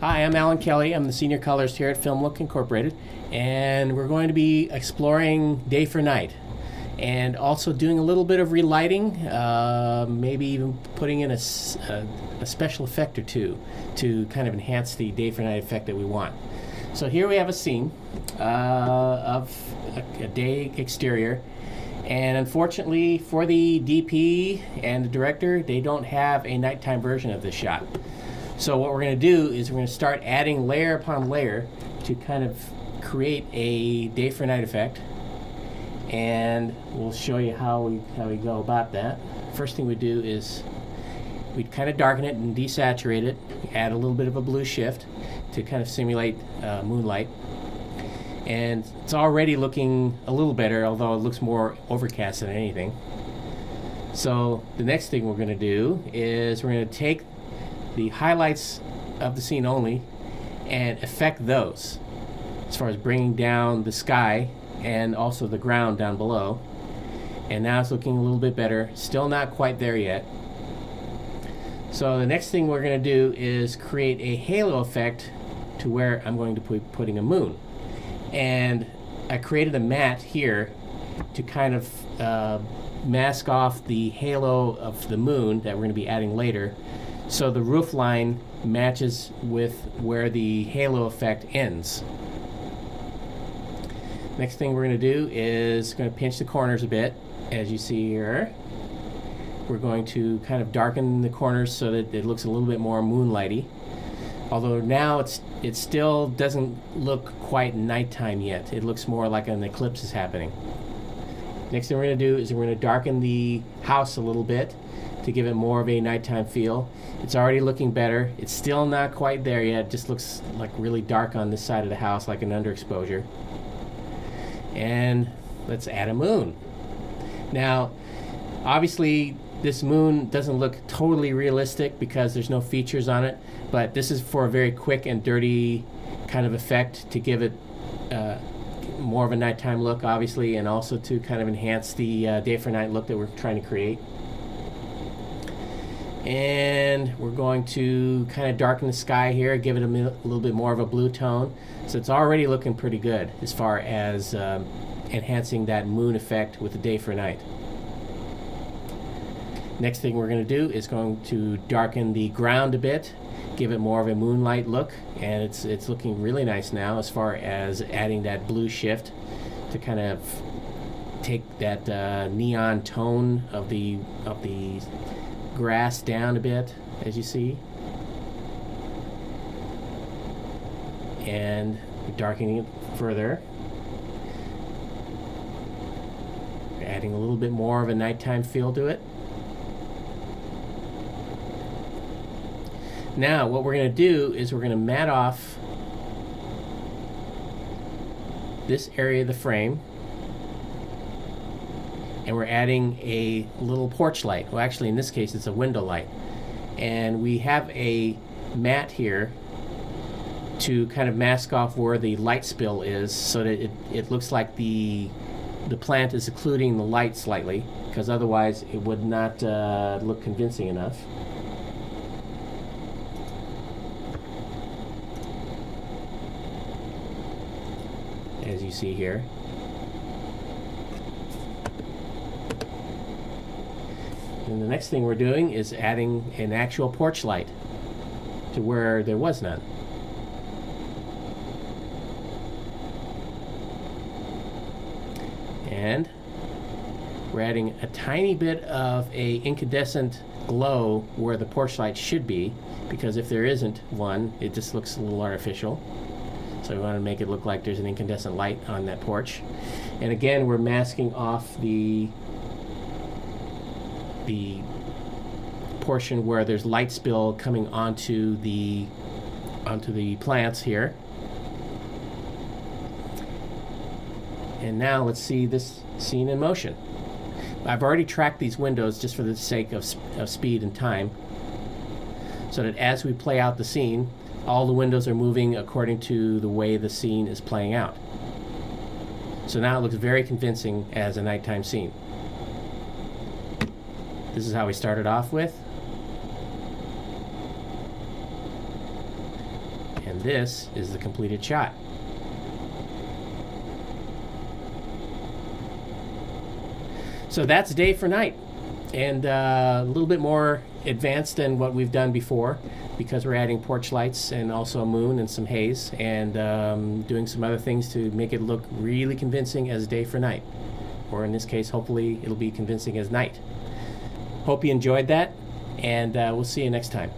Hi, I'm Alan Kelly. I'm the senior colorist here at FILMLOOK Incorporated, and we're going to be exploring day for night and also doing a little bit of relighting, maybe even putting in a special effect or two to kind of enhance the day for night effect that we want. So here we have a scene of a day exterior, and unfortunately for the DP and the director, they don't have a nighttime version of this shot. So what we're going to do is we're going to start adding layer upon layer to kind of create a day for night effect, and we'll show you how we go about that. First thing we do is we kind of darken it and desaturate it, add a little bit of a blue shift to kind of simulate moonlight, and it's already looking a little better, although it looks more overcast than anything. So the next thing we're going to do is we're going to take the highlights of the scene only and affect those as far as bringing down the sky and also the ground down below. And now it's looking a little bit better, still not quite there yet. So the next thing we're going to do is create a halo effect to where I'm going to be putting a moon. And I created a matte here to kind of mask off the halo of the moon that we're going to be adding later, so the roof line matches with where the halo effect ends. Next thing we're going to do is going to pinch the corners a bit, as you see here. We're going to kind of darken the corners so that it looks a little bit more moonlighty. Although now it still doesn't look quite nighttime yet. It looks more like an eclipse is happening. Next thing we're going to do is we're going to darken the house a little bit to give it more of a nighttime feel. It's already looking better. It's still not quite there yet. It just looks like really dark on this side of the house, like an underexposure. And let's add a moon. Now, obviously, this moon doesn't look totally realistic because there's no features on it, but this is for a very quick and dirty kind of effect to give it more of a nighttime look, obviously, and also to kind of enhance the day for night look that we're trying to create. And we're going to kind of darken the sky here, give it a little bit more of a blue tone. So it's already looking pretty good as far as enhancing that moon effect with the day for night. Next thing we're going to do is going to darken the ground a bit, give it more of a moonlight look, and it's looking really nice now as far as adding that blue shift to kind of take that neon tone of the grass down a bit, as you see, and darkening it further, adding a little bit more of a nighttime feel to it. Now what we're going to do is we're going to matte off this area of the frame, and we're adding a little porch light. Well, actually in this case it's a window light, and we have a matte here to kind of mask off where the light spill is, so that it looks like the plant is occluding the light slightly, because otherwise it would not look convincing enough. As you see here. And the next thing we're doing is adding an actual porch light to where there was none. And we're adding a tiny bit of a incandescent glow where the porch light should be, because if there isn't one, it just looks a little artificial. So we want to make it look like there's an incandescent light on that porch. And again, we're masking off the portion where there's light spill coming onto the plants here. And now let's see this scene in motion. I've already tracked these windows just for the sake of speed and time, so that as we play out the scene, all the windows are moving according to the way the scene is playing out. So now it looks very convincing as a nighttime scene. This is how we started off with. this is the completed shot. So that's day for night, and a little bit more advanced than what we've done before, because we're adding porch lights and also a moon and some haze, and doing some other things to make it look really convincing as day for night, or in this case, hopefully it'll be convincing as night. Hope you enjoyed that, and we'll see you next time.